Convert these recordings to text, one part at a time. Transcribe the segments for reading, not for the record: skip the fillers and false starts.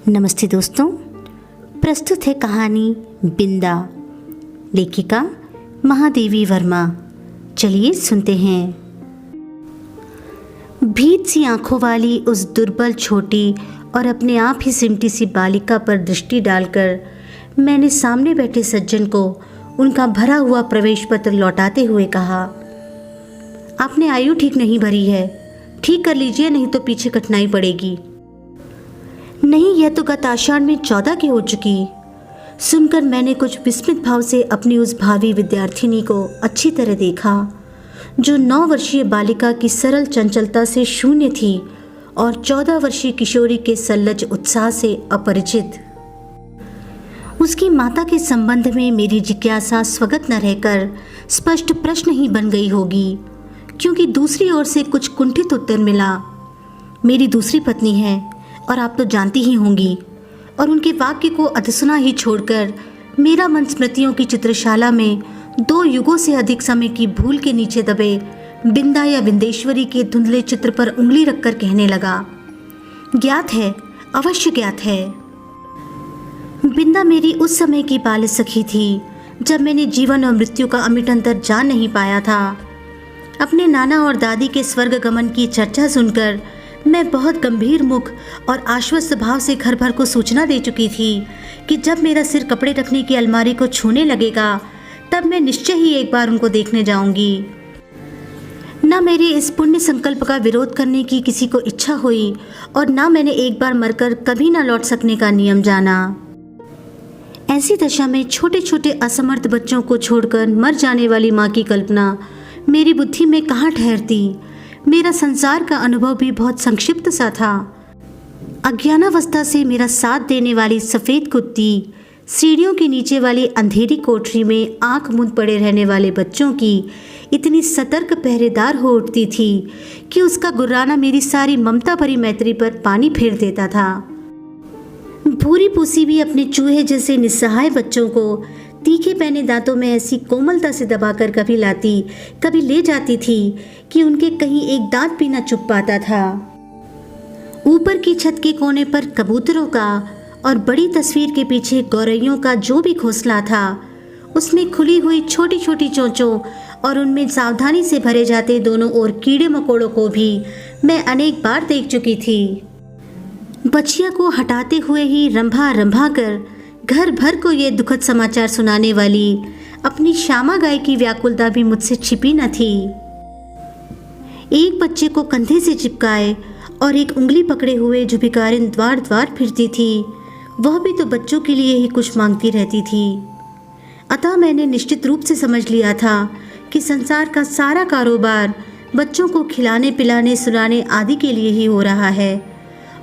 नमस्ते दोस्तों, प्रस्तुत है कहानी बिंदा, लेखिका महादेवी वर्मा। चलिए सुनते हैं। भीत सी आंखों वाली उस दुर्बल, छोटी और अपने आप ही सिमटी सी बालिका पर दृष्टि डालकर मैंने सामने बैठे सज्जन को उनका भरा हुआ प्रवेश पत्र लौटाते हुए कहा, आपने आयु ठीक नहीं भरी है, ठीक कर लीजिए, नहीं तो पीछे कठिनाई पड़ेगी। नहीं, यह तो गत आषाढ़ में 14 की हो चुकी। सुनकर मैंने कुछ विस्मित भाव से अपनी उस भावी विद्यार्थिनी को अच्छी तरह देखा, जो 9 वर्षीय बालिका की सरल चंचलता से शून्य थी और 14 वर्षीय किशोरी के सल्लज उत्साह से अपरिचित। उसकी माता के संबंध में मेरी जिज्ञासा स्वगत न रहकर स्पष्ट प्रश्न ही बन गई होगी, क्योंकि दूसरी ओर से कुछ कुंठित उत्तर मिला। मेरी दूसरी पत्नी है और आप तो जानती ही होंगी। और उनके वाक्य को अधसुना ही छोड़कर मेरा मन स्मृतियों की चित्रशाला में 2 युगों से अधिक समय की भूल के नीचे दबे बिंदा या बिंदेश्वरी के धुंधले चित्र पर उंगली रखकर कहने लगा, ज्ञात है, अवश्य ज्ञात है। बिंदा मेरी उस समय की बाल सखी थी जब मैंने जीवन और मृत्यु का अमिट अंतर जान नहीं पाया था। अपने नाना और दादी के स्वर्ग गमन की चर्चा सुनकर मैं बहुत गंभीर मुख और आश्वस्त भाव से घर भर को सूचना दे चुकी थी कि जब मेरा सिर कपड़े रखने की अलमारी को छूने लगेगा तब मैं निश्चय ही एक बार उनको देखने जाऊंगी। न मेरे इस पुण्य संकल्प का विरोध करने की किसी को इच्छा हुई और न मैंने एक बार मरकर कभी न लौट सकने का नियम जाना। ऐसी दशा में छोटे छोटे असमर्थ बच्चों को छोड़कर मर जाने वाली माँ की कल्पना मेरी बुद्धि में कहाँ ठहरती। मेरा संसार का अनुभव भी बहुत संक्षिप्त सा था। अज्ञानावस्था से मेरा साथ देने वाली सफ़ेद कुत्ती, सीढ़ियों के नीचे वाली अंधेरी कोठरी में आंख मूंद पड़े रहने वाले बच्चों की इतनी सतर्क पहरेदार हो उठती थी कि उसका गुर्राना मेरी सारी ममता भरी मैत्री पर पानी फेर देता था। भूरी पूसी भी अपने चूहे जैसे निस्सहाय बच्चों को तीखे पहने दांतों में ऐसी कोमलता से दबाकर कभी लाती, कभी ले जाती थी कि उनके कहीं एक दांत भी न चुप पाता था। ऊपर की छत के कोने पर कबूतरों का और बड़ी तस्वीर के पीछे गौरैयों का जो भी घोंसला था, उसमें खुली हुई छोटी छोटी चोंचों और उनमें सावधानी से भरे जाते दोनों ओर कीड़े मकोड़ों को भी मैं अनेक बार देख चुकी थी। बच्चिया को हटाते हुए ही रंभा रंभा कर घर भर को ये दुखद समाचार सुनाने वाली अपनी श्यामा गाय की व्याकुलता भी मुझसे छिपी न थी। एक बच्चे को कंधे से चिपकाए और एक उंगली पकड़े हुए जो भिखारिन द्वार द्वार फिरती थी, वह भी तो बच्चों के लिए ही कुछ मांगती रहती थी। अतः मैंने निश्चित रूप से समझ लिया था कि संसार का सारा कारोबार बच्चों को खिलाने पिलाने सुलाने आदि के लिए ही हो रहा है,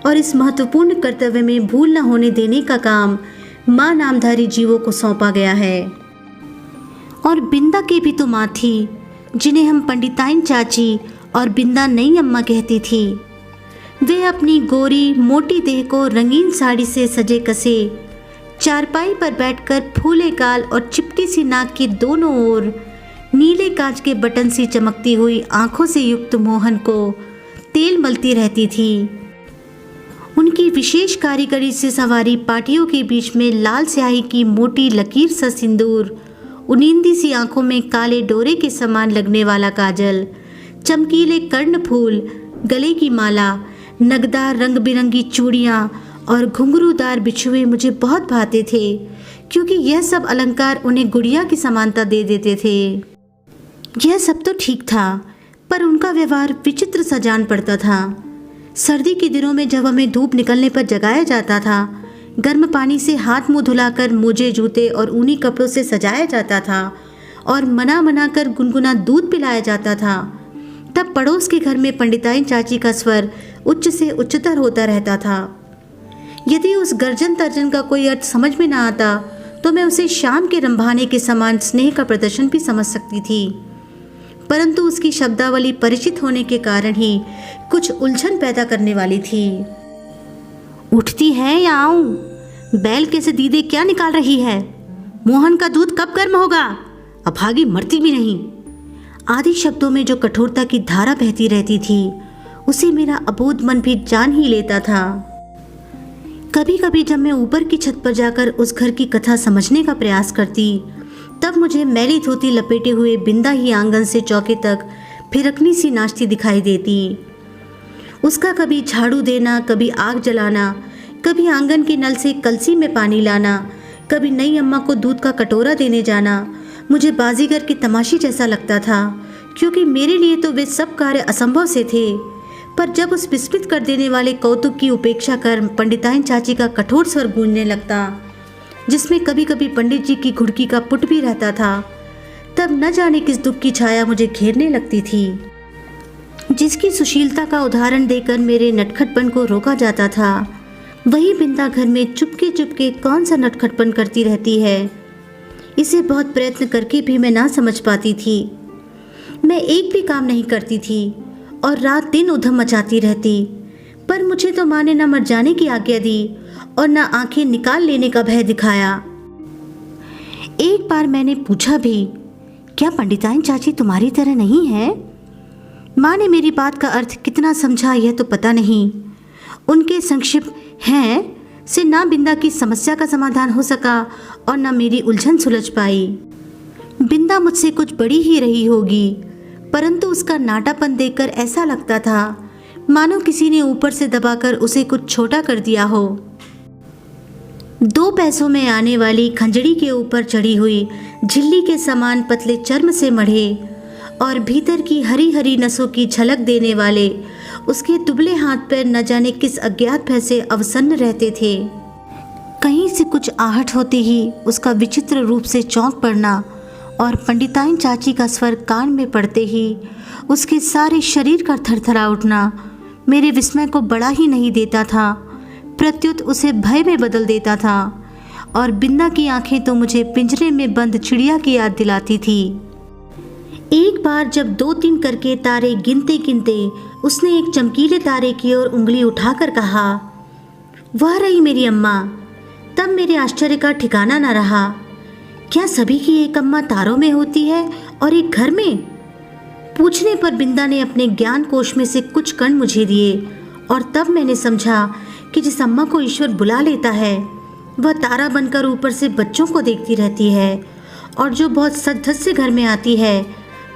और इस महत्वपूर्ण कर्तव्य में भूल न होने देने का काम माँ नामधारी जीवों को सौंपा गया है। और बिंदा के भी तो माँ थी, जिन्हें हम पंडिताइन चाची और बिंदा नई अम्मा कहती थी। वे अपनी गोरी मोटी देह को रंगीन साड़ी से सजे कसे चारपाई पर बैठकर फूले गाल और चिपटी सी नाक की दोनों ओर नीले कांच के बटन सी चमकती हुई आंखों से युक्त मोहन को तेल मलती रहती थी। उनकी विशेष कारीगरी से सवारी पाटियों के बीच में लाल स्याही की मोटी लकीर सा सिंदूर, उनींदी सी आंखों में काले डोरे के समान लगने वाला काजल, चमकीले कर्ण फूल, गले की माला, नगदार रंग बिरंगी चूड़ियाँ और घुंघरूदार बिछुए मुझे बहुत भाते थे, क्योंकि यह सब अलंकार उन्हें गुड़िया की समानता दे देते थे। यह सब तो ठीक था, पर उनका व्यवहार विचित्र सा जान पड़ता था। सर्दी के दिनों में जब हमें धूप निकलने पर जगाया जाता था, गर्म पानी से हाथ मुंह धुलाकर मोजे जूते और ऊनी कपड़ों से सजाया जाता था और मना मना कर गुनगुना दूध पिलाया जाता था, तब पड़ोस के घर में पंडिताइन चाची का स्वर उच्च से उच्चतर होता रहता था। यदि उस गर्जन तर्जन का कोई अर्थ समझ में न आता तो मैं उसे शाम के रंभाने के समान स्नेह का प्रदर्शन भी समझ सकती थी, परंतु उसकी शब्दावली परिचित होने के कारण ही कुछ उलझन पैदा करने वाली थी। उठती है या आऊं? बैल के से दीदे क्या निकाल रही है? मोहन का दूध कब गर्म होगा? अभागी मरती भी नहीं। आदि शब्दों में जो कठोरता की धारा बहती रहती थी, उसे मेरा अबोध मन भी जान ही लेता था। कभी कभी जब मैं ऊपर की छत पर जाकर उस घर की कथा समझने का प्रयास करती, तब मुझे मैली धोती लपेटे हुए बिंदा ही आंगन से चौके तक फिरकनी सी नाचती दिखाई देती। उसका कभी झाड़ू देना, कभी आग जलाना, कभी आंगन के नल से कलसी में पानी लाना, कभी नई अम्मा को दूध का कटोरा देने जाना मुझे बाजीगर की तमाशी जैसा लगता था, क्योंकि मेरे लिए तो वे सब कार्य असंभव से थे। पर जब उस विस्मित कर देने वाले कौतुक की उपेक्षा कर पंडिताइन चाची का कठोर स्वर गूंजने लगता, जिसमें कभी कभी पंडित जी की घुड़की का पुट भी रहता था, तब न जाने किस दुख की छाया मुझे घेरने लगती थी, जिसकी सुशीलता का उदाहरण देकर मेरे नटखटपन को रोका जाता था। वही बिंदा घर में चुपके चुपके कौन सा नटखटपन करती रहती है, इसे बहुत प्रयत्न करके भी मैं ना समझ पाती थी। मैं एक भी काम नहीं करती थी और रात दिन उधम मचाती रहती, पर मुझे तो माँ ने न मर जाने की आज्ञा दी और न आंखें निकाल लेने का भय दिखाया। एक बार मैंने पूछा भी, क्या पंडिताइन चाची तुम्हारी तरह नहीं है? माँ ने मेरी बात का अर्थ कितना समझा यह तो पता नहीं। उनके संक्षिप्त हैं से ना बिंदा की समस्या का समाधान हो सका और ना मेरी उलझन सुलझ पाई। बिंदा मुझसे कुछ बड़ी ही रही होगी, परंतु उसका नाटापन देखकर ऐसा लगता था मानो किसी ने ऊपर से दबाकर उसे कुछ छोटा कर दिया हो। 2 पैसों में आने वाली खंजड़ी के ऊपर चढ़ी हुई झिल्ली के समान पतले चर्म से मढ़े और भीतर की हरी हरी नसों की झलक देने वाले उसके दुबले हाथ पैर न जाने किस अज्ञात भय से अवसन्न रहते थे। कहीं से कुछ आहट होते ही उसका विचित्र रूप से चौंक पड़ना और पंडिताइन चाची का स्वर कान में पड़ते ही उसके सारे शरीर का थरथरा उठना मेरे विस्मय को बढ़ा ही नहीं देता था, प्रत्युत उसे भय में बदल देता था। और बिंदा की आंखें तो मुझे पिंजरे में बंद चिड़िया की याद दिलाती थी। एक बार जब 2-3 करके तारे गिनते गिनते उसने एक चमकीले तारे की ओर उंगली उठाकर कहा, वह रही मेरी अम्मा। तब मेरे आश्चर्य का ठिकाना न रहा। क्या सभी की एक अम्मा तारों में होती है और एक घर में? पूछने पर बिंदा ने अपने ज्ञान कोश में से कुछ कण मुझे दिए और तब मैंने समझा कि जिस अम्मा को ईश्वर बुला लेता है वह तारा बनकर ऊपर से बच्चों को देखती रहती है, और जो बहुत सच-धज से घर में आती है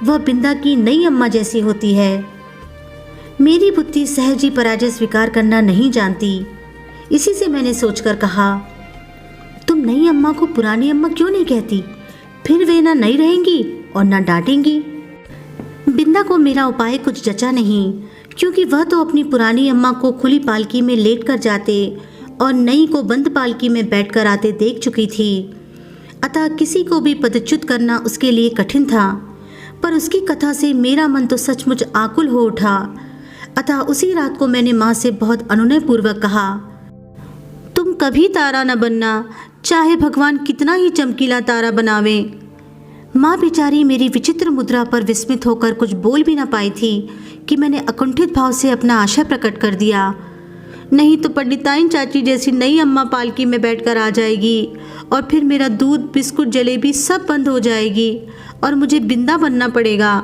वह बिंदा की नई अम्मा जैसी होती है। मेरी बुद्धि सहज ही पराजय स्वीकार करना नहीं जानती। इसी से मैंने सोचकर कहा, तुम नई अम्मा को पुरानी अम्मा क्यों नहीं कहती? फिर वे ना नई रहेंगी और ना डांटेंगी। बिंदा को मेरा उपाय कुछ जचा नहीं, क्योंकि वह तो अपनी पुरानी अम्मा को खुली पालकी में लेट कर जाते और नई को बंद पालकी में बैठकर आते देख चुकी थी। अतः किसी को भी पदच्युत करना उसके लिए कठिन था। पर उसकी कथा से मेरा मन तो सचमुच आकुल हो उठा। अतः उसी रात को मैंने माँ से बहुत अनुनयपूर्वक कहा, तुम कभी तारा न बनना, चाहे भगवान कितना ही चमकीला तारा बनावे। माँ बेचारी मेरी विचित्र मुद्रा पर विस्मित होकर कुछ बोल भी न पाई थी कि मैंने अकुंठित भाव से अपना आशा प्रकट कर दिया, नहीं तो पंडिताइन चाची जैसी नई अम्मा पालकी में बैठकर आ जाएगी और फिर मेरा दूध, बिस्कुट, जलेबी सब बंद हो जाएगी और मुझे बिंदा बनना पड़ेगा।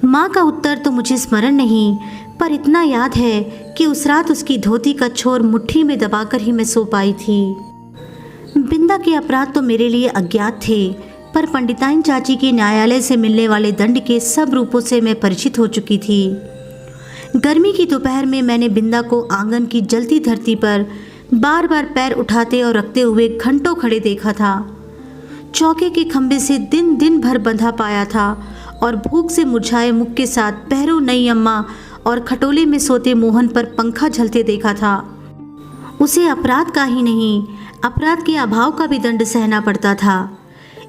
माँ का उत्तर तो मुझे स्मरण नहीं, पर इतना याद है कि उस रात उसकी धोती का छोर मुट्ठी में दबाकर ही मैं सो पाई थी। बिंदा के अपराध तो मेरे लिए अज्ञात थे, पर पंडिताइन चाची के न्यायालय से मिलने वाले दंड के सब रूपों से मैं परिचित हो चुकी थी। गर्मी की दोपहर में मैंने बिंदा को आंगन की जलती धरती पर बार बार पैर उठाते और रखते हुए घंटों खड़े देखा था। चौके के खंभे से दिन दिन भर बंधा पाया था और भूख से मुरझाए मुख के साथ पहरों नई अम्मा और खटोले में सोते मोहन पर पंखा झलते देखा था। उसे अपराध का ही नहीं, अपराध के अभाव का भी दंड सहना पड़ता था।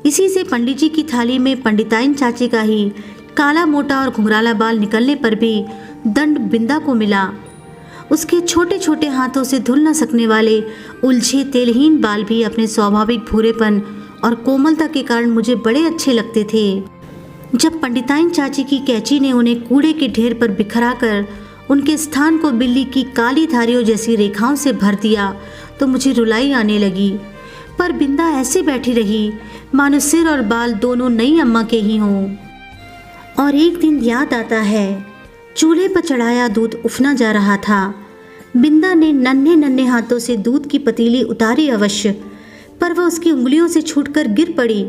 इसी से पंडित जी की थाली में पंडिताइन चाची का ही काला मोटा और घुंघराला बाल निकलने पर भी दंड बिंदा को मिला। उसके छोटे छोटे हाथों से धुल न सकने वाले उलझे तेलहीन बाल भी अपने स्वाभाविक भूरेपन और कोमलता के कारण मुझे बड़े अच्छे लगते थे। जब पंडिताइन चाची की कैंची ने उन्हें कूड़े के ढेर पर बिखरा कर उनके स्थान को बिल्ली की काली धारियों जैसी रेखाओं से भर दिया तो मुझे रुलाई आने लगी। पर बिंदा ऐसे बैठी रही मानो सिर और बाल दोनों नई अम्मा के ही हों। और एक दिन याद आता है, चूल्हे पर चढ़ाया दूध उफना जा रहा था। बिंदा ने नन्हे नन्हे हाथों से दूध की पतीली उतारी अवश्य, पर वह उसकी उंगलियों से छूटकर गिर पड़ी।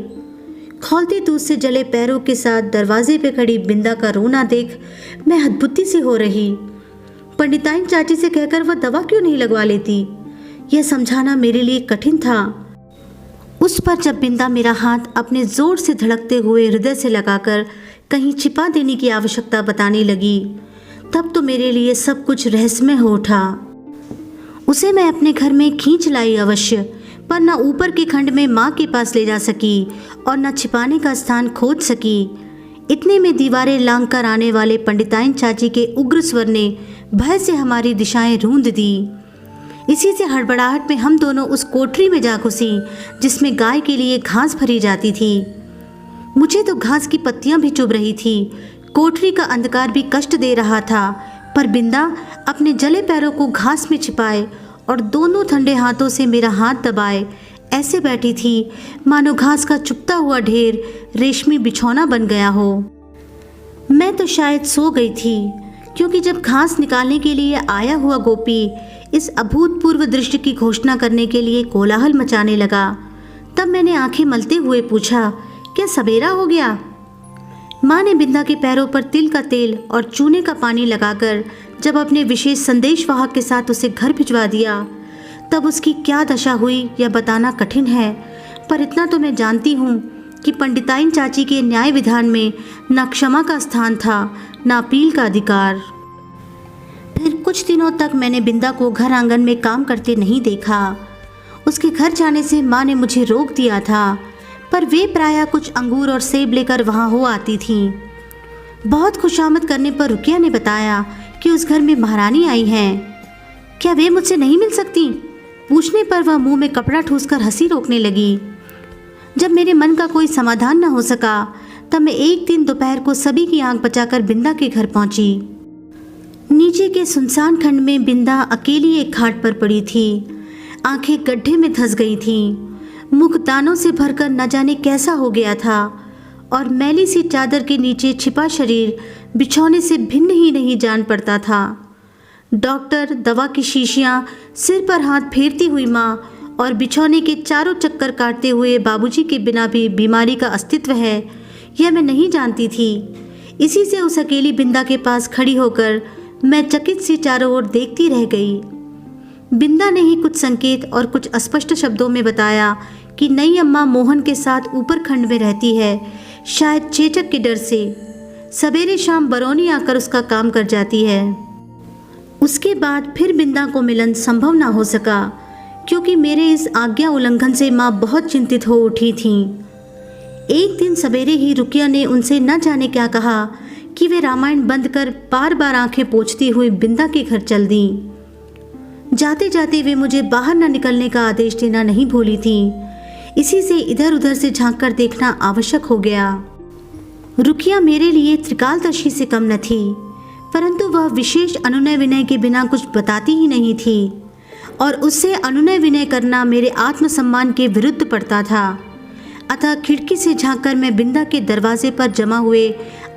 खौलते दूध से जले पैरों के साथ दरवाजे पे खड़ी बिंदा का रोना देख मैं हतबुद्धि से हो रही। पंडिताइन चाची से कहकर वह दवा क्यों नहीं लगवा लेती, यह समझाना मेरे लिए कठिन था। उस पर जब बिंदा मेरा हाथ अपने जोर से धड़कते हुए हृदय से लगाकर कहीं छिपा देने की आवश्यकता बताने लगी, तब तो मेरे लिए सब कुछ रहस्यमय हो उठा। उसे मैं अपने घर में खींच लाई अवश्य, पर न ऊपर के खंड में माँ के पास ले जा सकी और न छिपाने का स्थान खोज सकी। इतने में दीवारें लांघ कर आने वाले पंडिताइन चाची के उग्र स्वर ने भय से हमारी दिशाएं रूंध दी। इसी से हड़बड़ाहट में हम दोनों उस कोठरी में जा घुसी जिसमें गाय के लिए घास भरी जाती थी। मुझे तो घास की पत्तियां भी चुभ रही थी, कोठरी का अंधकार भी कष्ट दे रहा था, पर बिंदा अपने जले पैरों को घास में छिपाए और दोनों ठंडे हाथों से मेरा हाथ दबाए ऐसे बैठी थी मानो घास का चुभता हुआ ढेर रेशमी बिछौना बन गया हो। मैं तो शायद सो गई थी, क्योंकि जब घास निकालने के लिए आया हुआ गोपी इस अभूतपूर्व दृश्य की घोषणा करने के लिए कोलाहल मचाने लगा, तब मैंने आंखें मलते हुए पूछा, क्या सवेरा हो गया? माँ ने बिंदा के पैरों पर तिल का तेल और चूने का पानी लगाकर जब अपने विशेष संदेशवाहक के साथ उसे घर भिजवा दिया, तब उसकी क्या दशा हुई यह बताना कठिन है, पर इतना तो मैं जानती हूँ कि पंडिताइन चाची के न्याय विधान में न क्षमा का स्थान था न अपील का अधिकार। फिर कुछ दिनों तक मैंने बिंदा को घर आंगन में काम करते नहीं देखा। उसके घर जाने से माँ ने मुझे रोक दिया था, पर वे प्रायः कुछ अंगूर और सेब लेकर वहाँ हो आती थीं। बहुत खुशामद करने पर रुकिया ने बताया कि उस घर में महारानी आई हैं। क्या वे मुझसे नहीं मिल सकती? पूछने पर वह मुंह में कपड़ा ठूसकर हंसी रोकने लगी। जब मेरे मन का कोई समाधान न हो सका, तब मैं एक दिन दोपहर को सभी की आंख बचाकर बिंदा के घर पहुंची। नीचे के सुनसान खंड में बिंदा अकेली एक खाट पर पड़ी थी। आंखें गड्ढे में धंस गई थीं, मुख दानों से भरकर न जाने कैसा हो गया था, और मैली सी चादर के नीचे छिपा शरीर बिछौने से भिन्न ही नहीं जान पड़ता था। डॉक्टर, दवा की शीशियाँ, सिर पर हाथ फेरती हुई माँ और बिछौने के चारों चक्कर काटते हुए बाबूजी के बिना भी बीमारी का अस्तित्व है, यह मैं नहीं जानती थी। इसी से उस अकेली बिंदा के पास खड़ी होकर मैं चकित सी चारों ओर देखती रह गई। बिंदा ने ही कुछ संकेत और कुछ अस्पष्ट शब्दों में बताया कि नई अम्मा मोहन के साथ ऊपर खंड में रहती है, शायद चेचक के डर से। सवेरे शाम बरौनी आकर उसका काम कर जाती है। उसके बाद फिर बिंदा को मिलन संभव ना हो सका, क्योंकि मेरे इस आज्ञा उल्लंघन से माँ बहुत चिंतित हो उठी थीं। एक दिन सवेरे ही रुकिया ने उनसे न जाने क्या कहा कि वे रामायण बंद कर बार बार आंखें पोंछती हुई बिंदा के घर चल दीं। जाते जाते वे मुझे बाहर न निकलने का आदेश देना नहीं भूली थीं। इसी से इधर उधर से झांक कर देखना आवश्यक हो गया। रुकिया मेरे लिए त्रिकालदर्शी से कम न थी, परंतु वह विशेष अनुनय विनय के बिना कुछ बताती ही नहीं थी, और उससे अनुनय विनय करना मेरे आत्मसम्मान के विरुद्ध पड़ता था। अतः खिड़की से झांककर मैं बिंदा के दरवाजे पर जमा हुए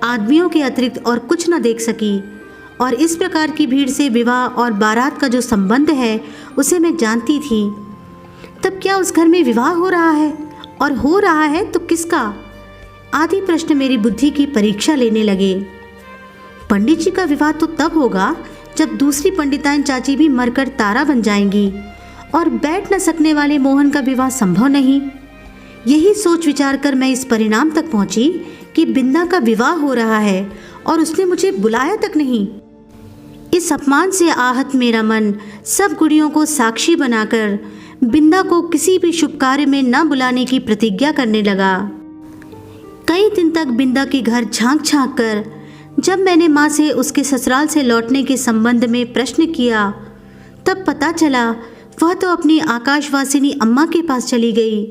आदमियों के अतिरिक्त और कुछ न देख सकी, और इस प्रकार की भीड़ से विवाह और बारात का जो संबंध है उसे मैं जानती थी। तब क्या उस घर में विवाह हो रहा है, और हो रहा है तो किसका? आदि प्रश्न मेरी बुद्धि की परीक्षा लेने लगे। पंडित जी का विवाह तो तब होगा जब दूसरी पंडिताइन चाची भी मरकर तारा बन जाएंगी, और बैठ न सकने वाले मोहन का विवाह संभव नहीं। यही सोच विचार कर मैं इस परिणाम तक पहुंची कि बिंदा का विवाह हो रहा है और उसने मुझे बुलाया तक नहीं। इस अपमान से आहत मेरा मन सब गुड़ियों को साक्षी बनाकर बिंदा को किसी भी शुभ कार्य में न बुलाने की प्रतिज्ञा करने लगा। कई दिन तक बिंदा के घर झांक झांक कर जब मैंने माँ से उसके ससुराल से लौटने के संबंध में प्रश्न किया, तब पता चला वह तो अपनी आकाशवासिनी अम्मा के पास चली गई।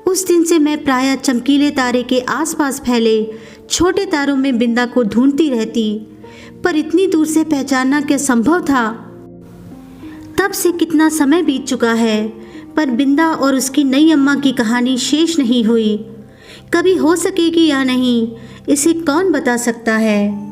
उस दिन से मैं प्रायः चमकीले तारे के आसपास फैले छोटे तारों में बिंदा को ढूंढती रहती, पर इतनी दूर से पहचानना क्या संभव था? तब से कितना समय बीत चुका है, पर बिंदा और उसकी नई अम्मा की कहानी शेष नहीं हुई। कभी हो सकेगी या नहीं, इसे कौन बता सकता है।